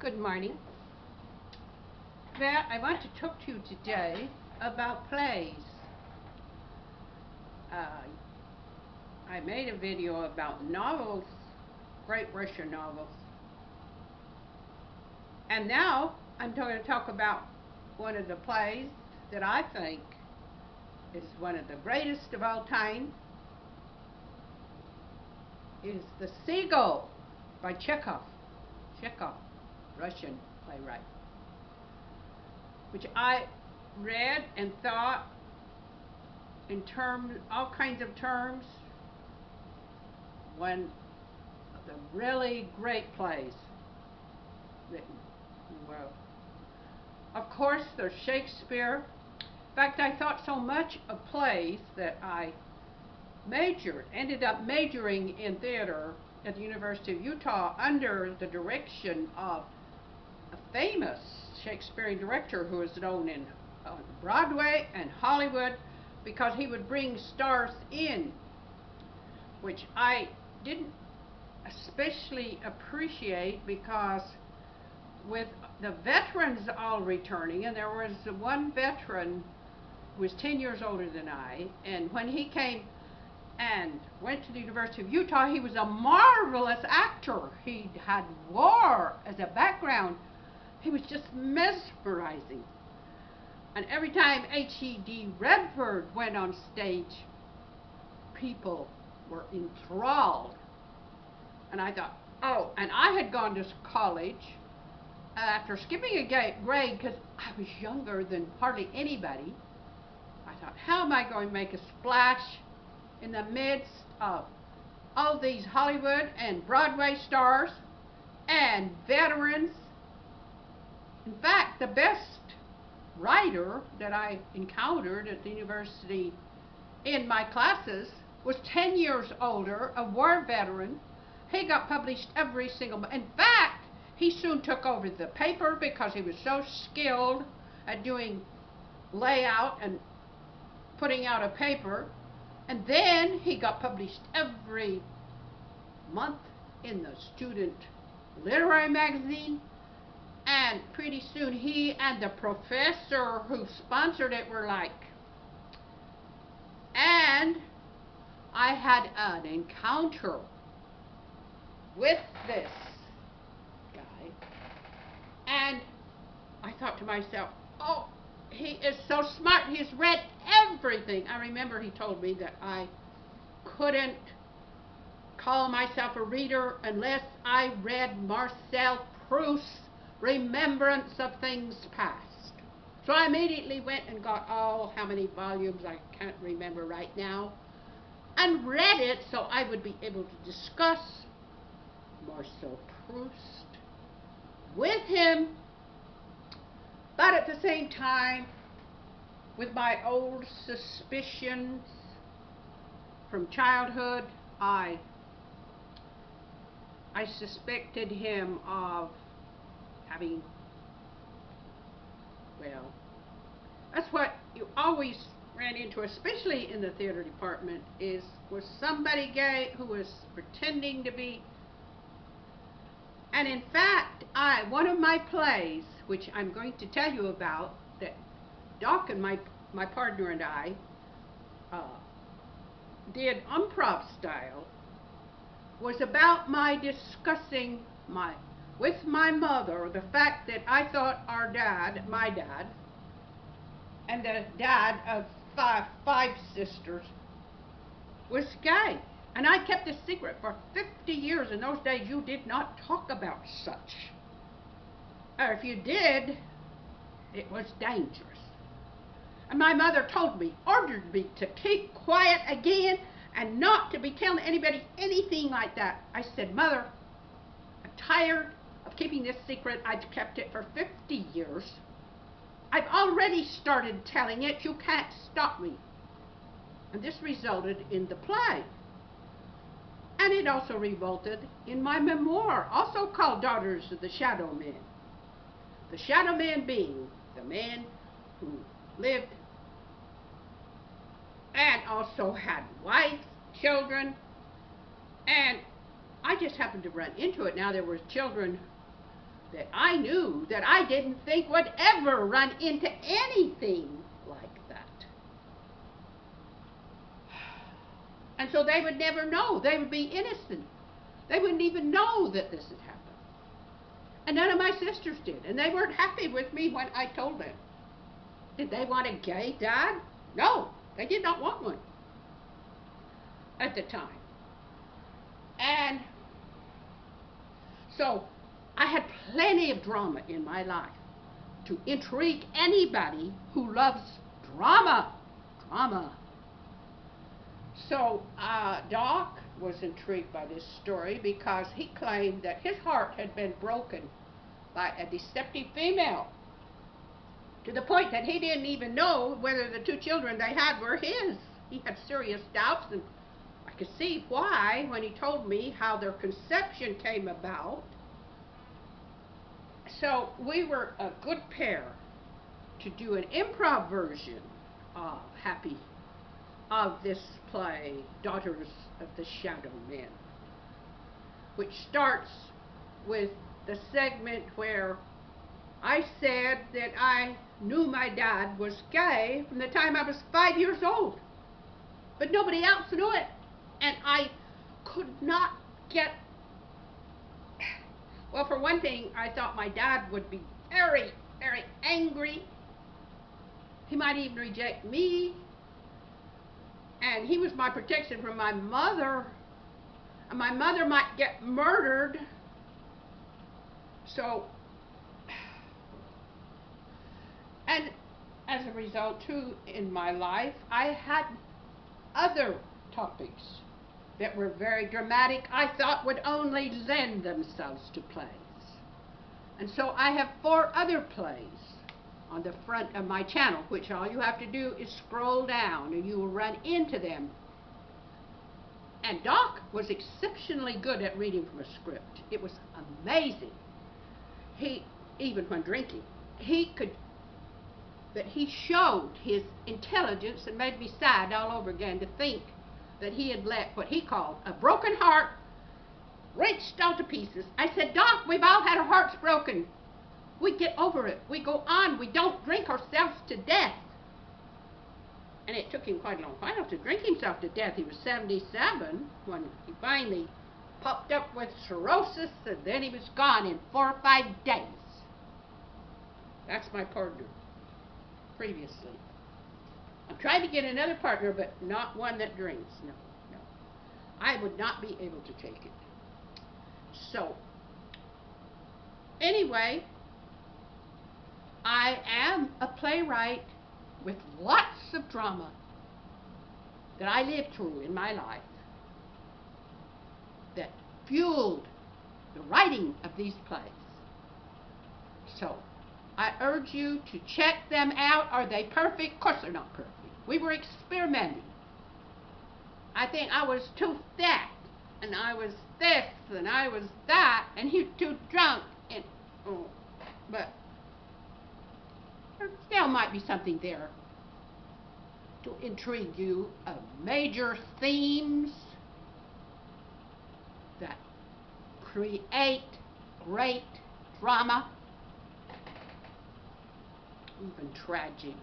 Good morning. I want to talk to you today about plays. I made a video about novels, great Russian novels. And now I'm going to talk about one of the plays that I think is one of the greatest of all time. Is The Seagull by Chekhov. Chekhov, Russian playwright, which I read and thought in terms, all kinds of terms, one of the really great plays written in the world. Of course, there's Shakespeare. In fact, I thought so much of plays that I ended up majoring in theater at the University of Utah under the direction of a famous Shakespearean director who is known in Broadway and Hollywood because he would bring stars in, which I didn't especially appreciate because with the veterans all returning, and there was one veteran who was 10 years older than I, and when he came and went to the University of Utah, he was a marvelous actor. He had war as a background. He was just mesmerizing. And every time H.E.D. Redford went on stage, people were enthralled. And I thought, oh, and I had gone to college after skipping a grade because I was younger than hardly anybody. I thought, how am I going to make a splash in the midst of all these Hollywood and Broadway stars and veterans? In fact, the best writer that I encountered at the university in my classes was 10 years older, a war veteran. He got published every single month. In fact, he soon took over the paper because he was so skilled at doing layout and putting out a paper. And then he got published every month in the student literary magazine. And pretty soon he and the professor who sponsored it were like. And I had an encounter with this guy. And I thought to myself, oh, he is so smart. He's read everything. I remember he told me that I couldn't call myself a reader unless I read Marcel Proust's Remembrance of Things Past. So I immediately went and got, how many volumes, I can't remember right now, and read it so I would be able to discuss Marcel Proust with him. But at the same time, with my old suspicions from childhood, I suspected him of having, well, that's what you always ran into, especially in the theater department, was somebody gay who was pretending to be. And in fact, one of my plays, which I'm going to tell you about, that Doc and my partner and I did improv style, was about my discussing with my mother the fact that I thought my dad, and the dad of five sisters, was gay. And I kept a secret for 50 years. In those days, you did not talk about such. Or if you did, it was dangerous. And my mother ordered me to keep quiet again and not to be telling anybody anything like that. I said, Mother, I'm tired of keeping this secret. I've kept it for 50 years. I've already started telling it. You can't stop me. And this resulted in the play. And it also resulted in my memoir, also called Daughters of the Shadow Man. The Shadow Man being the man who lived and also had wife, children, and I just happened to run into it. Now there were children that I knew that I didn't think would ever run into anything like that. And so they would never know. They would be innocent. They wouldn't even know that this had happened. And none of my sisters did. And they weren't happy with me when I told them. Did they want a gay dad? No, they did not want one at the time. And so I had plenty of drama in my life to intrigue anybody who loves drama. Drama. So Doc was intrigued by this story because he claimed that his heart had been broken by a deceptive female, to the point that he didn't even know whether the 2 children they had were his. He had serious doubts, and I could see why when he told me how their conception came about. So we were a good pair to do an improv version of this play, Daughters of the Shadow Men, which starts with the segment where I said that I knew my dad was gay from the time I was 5 years old, but nobody else knew it, and I could not get, well, for one thing, I thought my dad would be very, very angry. He might even reject me, and he was my protection from my mother, and my mother might get murdered. So, and as a result too, in my life, I had other topics that were very dramatic, I thought would only lend themselves to plays. And so I have 4 other plays on the front of my channel, which all you have to do is scroll down and you will run into them. And Doc was exceptionally good at reading from a script. It was amazing. He, even when drinking, but he showed his intelligence and made me sad all over again to think that he had let what he called a broken heart wrenched all to pieces. I said, Doc, we've all had our hearts broken. We get over it. We go on. We don't drink ourselves to death. And it took him quite a long while to drink himself to death. He was 77 when he finally popped up with cirrhosis, and then he was gone in 4 or 5 days. That's my partner previously. I'm trying to get another partner, but not one that drinks. No, no. I would not be able to take it. So, anyway, I am a playwright with lots of drama that I lived through in my life that fueled the writing of these plays. So, I urge you to check them out. Are they perfect? Of course they're not perfect. We were experimenting. I think I was too fat, and I was this, and I was that, and he was too drunk, and but there still might be something there to intrigue you of major themes that create great drama, even tragic.